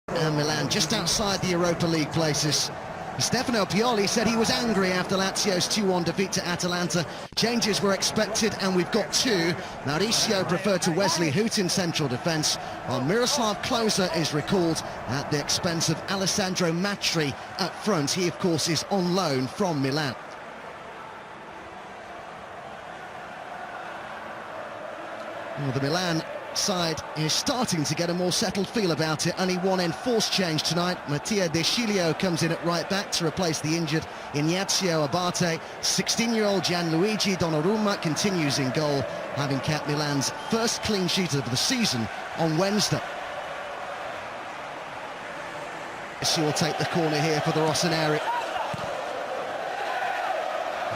And Milan just outside the Europa League places. Stefano Pioli said he was angry after Lazio's 2-1 defeat to Atalanta. Changes were expected and we've got two. Mauricio preferred to Wesley Hoot in central defence, while Miroslav Klose is recalled at the expense of Alessandro Matri up front. He of course is on loan from Milan. Well, the Milan side is starting to get a more settled feel about it. Only one enforced change tonight. Mattia De Sciglio comes in at right back to replace the injured Ignazio Abate. 16-year-old Gianluigi Donnarumma continues in goal, having capped Milan's first clean sheet of the season on Wednesday. She will take the corner here for the Rossoneri.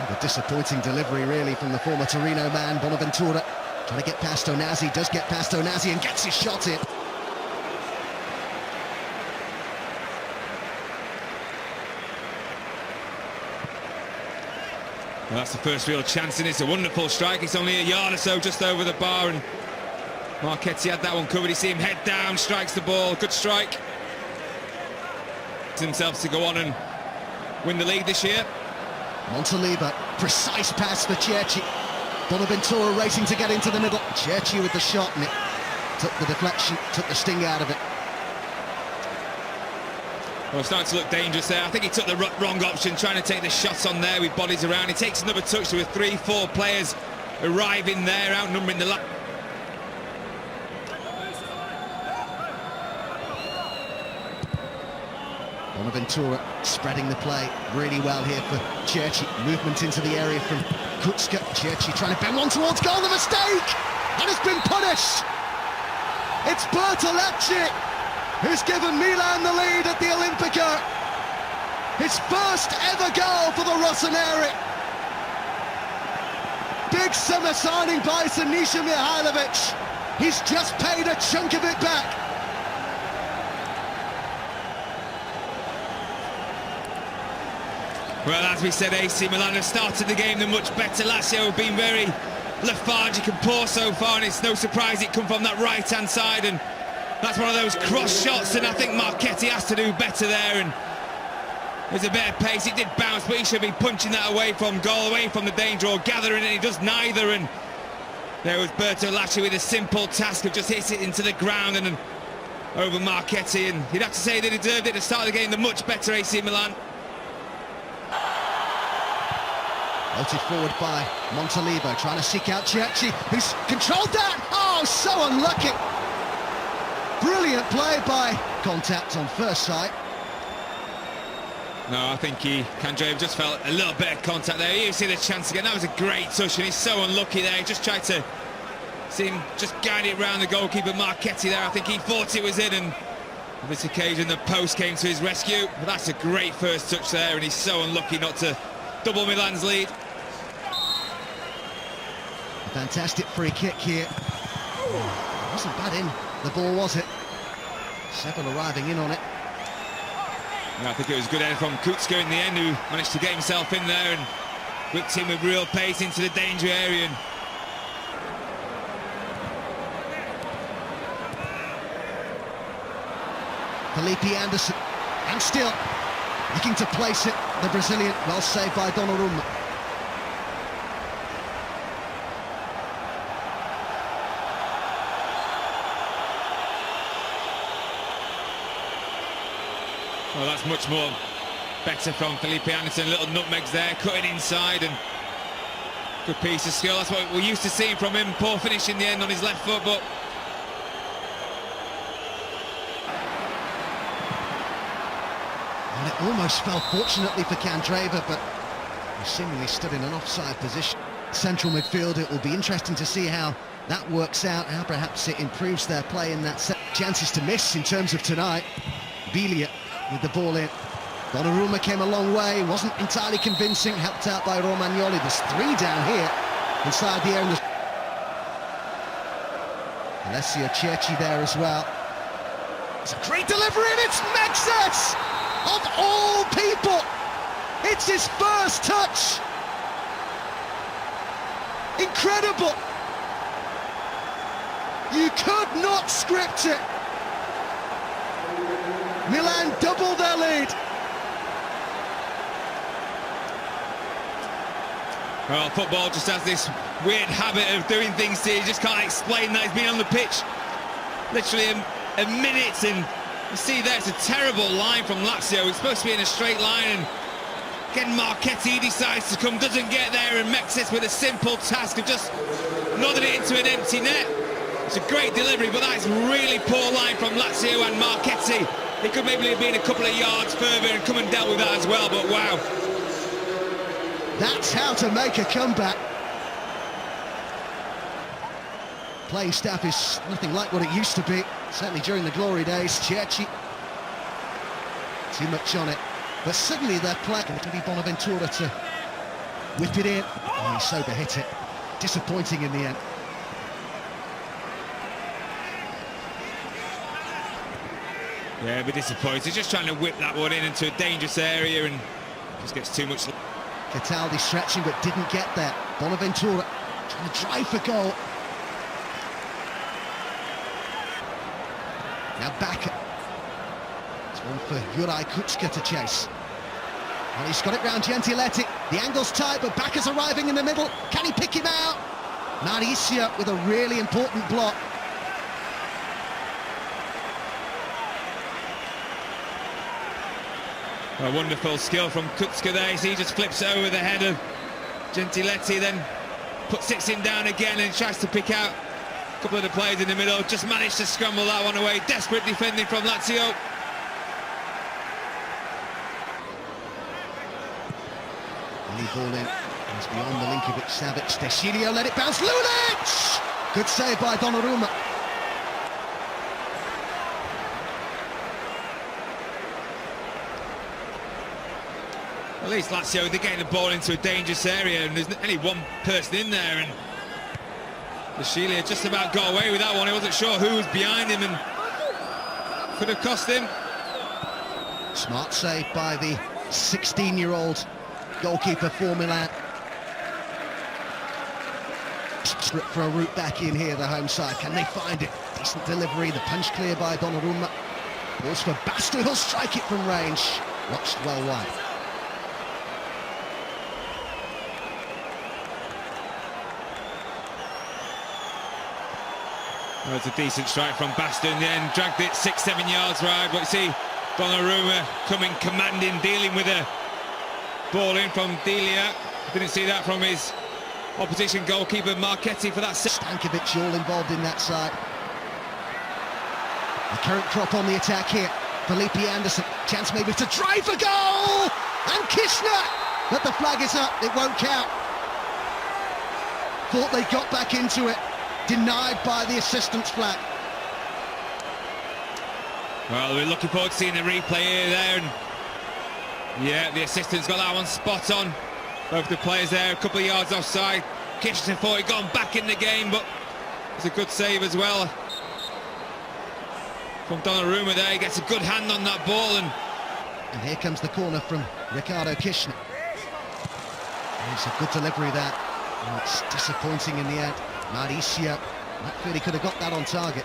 The disappointing delivery really from the former Torino man, Bonaventura. Trying to get past Onasi, does get past Onasi and gets his shot in. Well, that's the first real chance, and it's a wonderful strike. It's only a yard or so just over the bar, and Marchetti had that one covered. You see him head down, strikes the ball. Good strike. Himself to go on and win the league this year. Montaliva, precise pass for Cerci. Bonaventura racing to get into the middle. Cerci with the shot, and it took the deflection, took the sting out of it. Well, starting to look dangerous there. I think he took the wrong option, trying to take the shots on there with bodies around. He takes another touch with 3-4 players arriving there, outnumbering the line. Bonaventura spreading the play really well here for Cerci. Movement into the area from Kucka. Cerci trying to bend one towards goal. The mistake! And it's been punished! It's Bertolacci who's given Milan the lead at the Olimpico. His first ever goal for the Rossoneri. Big summer signing by Sinisa Mihajlovic. He's just paid a chunk of it back. Well, as we said, AC Milan have started the game much better. Lazio have been very lethargic and poor so far, and it's no surprise it come from that right-hand side, and that's one of those cross shots, and I think Marchetti has to do better there, and there's a bit of pace. It did bounce, but he should be punching that away from goal, away from the danger, or gathering it. He does neither, and there was Bertolacci with a simple task of just hit it into the ground and over Marchetti, and you'd have to say they deserved it to start the game. The much better AC Milan. Floated forward by Montalivo, trying to seek out Cerci, who's controlled that! Oh, so unlucky! Brilliant play by contact on first sight. No, I think Kandreev just felt a little bit of contact there. You see the chance again. That was a great touch, and he's so unlucky there. He just tried to see him just guide it round the goalkeeper Marchetti there. I think he thought it was in, and on this occasion the post came to his rescue. But that's a great first touch there, and he's so unlucky not to double Milan's lead. A fantastic free kick here. Wasn't bad in the ball, was it? Several arriving in on it. Yeah, I think it was good end from Kucka in the end, who managed to get himself in there and whipped him with real pace into the danger area. And Felipe Anderson, and still looking to place it, the Brazilian, well saved by Donnarumma. well, that's much more better from Felipe Anderson. Little nutmegs there, cutting inside, and good piece of skill. That's what we're used to seeing from him. Poor finish in the end on his left foot, but And it almost fell fortunately for Kandreev, but he seemingly stood in an offside position. Central midfield, it will be interesting to see how that works out, how perhaps it improves their play in that set. Chances to miss in terms of tonight. Biglia with the ball in. Donnarumma came a long way, wasn't entirely convincing, helped out by Romagnoli. There's three down here inside the area. Alessio Cerci there as well. It's a great delivery, and it's Mexes! Of all people! It's his first touch! Incredible! You could not script it! Milan double their lead. Well, football just has this weird habit of doing things to you. You just can't explain that. He's been on the pitch literally a minute, and you see there, it's a terrible line from Lazio. It's supposed to be in a straight line, and again, Marchetti decides to come, doesn't get there, and makes it with a simple task of just nodding it into an empty net. It's a great delivery, but that's really poor line from Lazio and Marchetti. He could maybe have been a couple of yards further and come and dealt with that as well, but wow. That's how to make a comeback. Playing staff is nothing like what it used to be, certainly during the glory days. Cerci, too much on it, but suddenly they're playing. It'll be Bonaventura to whip it in. Oh, he sober hit it. Disappointing in the end. Yeah, but disappointed. Just trying to whip that one in into a dangerous area and just gets too much. Cataldi stretching but didn't get there. Bonaventura trying to drive for goal. Now back. It's one for Juraj Kucka to chase. Well, he's got it round Gentiletti. The angle's tight, but Bacca's arriving in the middle. Can he pick him out? Mauricio with a really important block. A wonderful skill from Kucka there. He just flips it over the head of Gentiletti, then puts him down again and tries to pick out a couple of the players in the middle. Just managed to scramble that one away. Desperate defending from Lazio. Lead ball in. It's beyond Milinkovic-Savic. Deschilio let it bounce. Lulic! Good save by Donnarumma. At least Lazio, they're getting the ball into a dangerous area and there's only one person in there, and Deschilio just about got away with that one. He wasn't sure who was behind him and could have cost him. Smart save by the 16-year-old goalkeeper for Milan. For a route back in here, the home side. Can they find it? Decent delivery, the punch clear by Donnarumma. Balls for Bastu, he'll strike it from range. Watched well wide. Well, it's a decent strike from Bastu in the end, dragged it 6-7 yards wide, but you see Donnarumma coming, commanding, dealing with a ball in from Delia. Didn't see that from his opposition goalkeeper Marchetti for that. Stankovic all involved in that side. The current crop on the attack here. Felipe Anderson, chance maybe to drive for goal! And Kishner! But the flag is up, it won't count. Thought they got back into it. Denied by the assistant's flag. Well, we're looking forward to seeing the replay here there, and yeah, the assistant's got that one spot on. Both the players there, a couple of yards offside. Kishner thought he'd gone back in the game, but it's a good save as well from Donnarumma there. He gets a good hand on that ball, and here comes the corner from Ricardo Kishner. It's a good delivery there. Oh, it's disappointing in the end. Mauricio, that really could have got that on target.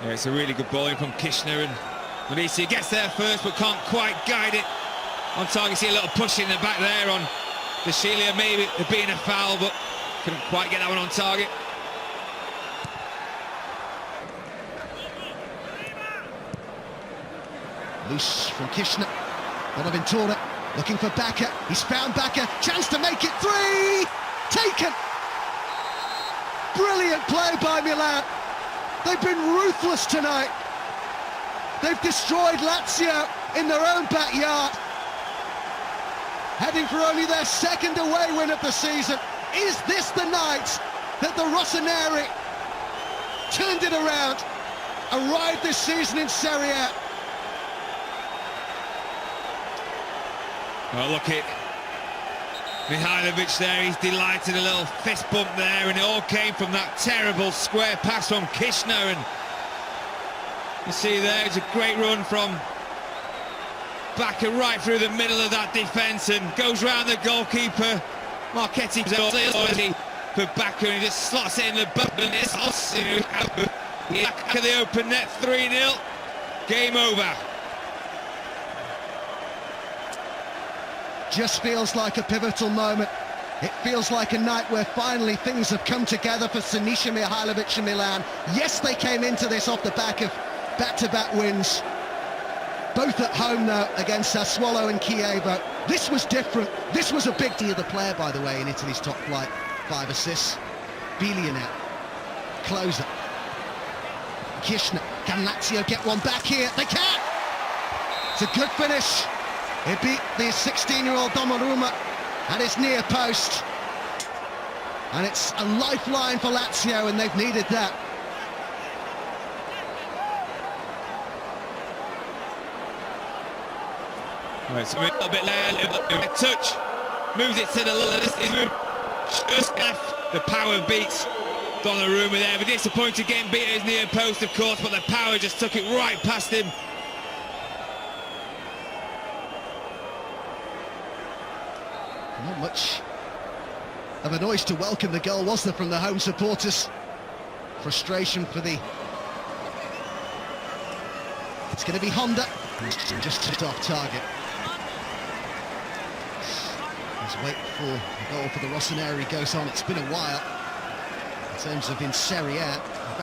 Yeah, it's a really good ball in from Kishner, and Mauricio gets there first but can't quite guide it on target. See a little push in the back there on Deschilio, maybe it being a foul, but couldn't quite get that one on target. Loose from Kishner. Bonaventura looking for Bacca. He's found Bacca. Chance to make it 3! Taken! Brilliant play by Milan. They've been ruthless tonight. They've destroyed Lazio in their own backyard. Heading for only their second away win of the season. Is this the night that the Rossoneri turned it around? Arrived this season in Serie. Well, look at Mihailovic there, he's delighted, a little fist bump there, and it all came from that terrible square pass from Kishner, and you see there, it's a great run from Bacca right through the middle of that defence and goes round the goalkeeper. Marchetti for Bacca, and he just slots it in the button. It's back of the open net, 3-0. Game over. Just feels like a pivotal moment. It feels like a night where finally things have come together for Sinisa Mihajlovic and Milan. Yes, they came into this off the back of back-to-back wins. Both at home, though, against Sassuolo and Chievo. This was different. This was a big deal. The player, by the way, in Italy's top flight. 5 assists. Billionaire. Closer. Kirchner. Can Lazio get one back here? They can! It's a good finish. It beat the 16-year-old Donnarumma at his near post. And it's a lifeline for Lazio, and they've needed that. Right, so a little bit there, touch, moves it to the the power beats Donnarumma there. But disappointed getting beat at his near post, of course, but the power just took it right past him. Not much of a noise to welcome the goal, was there, from the home supporters? Frustration for the... It's going to be Honda. Just off target. Let's wait for the goal for the Rossoneri goes on. It's been a while in terms of in Serie A.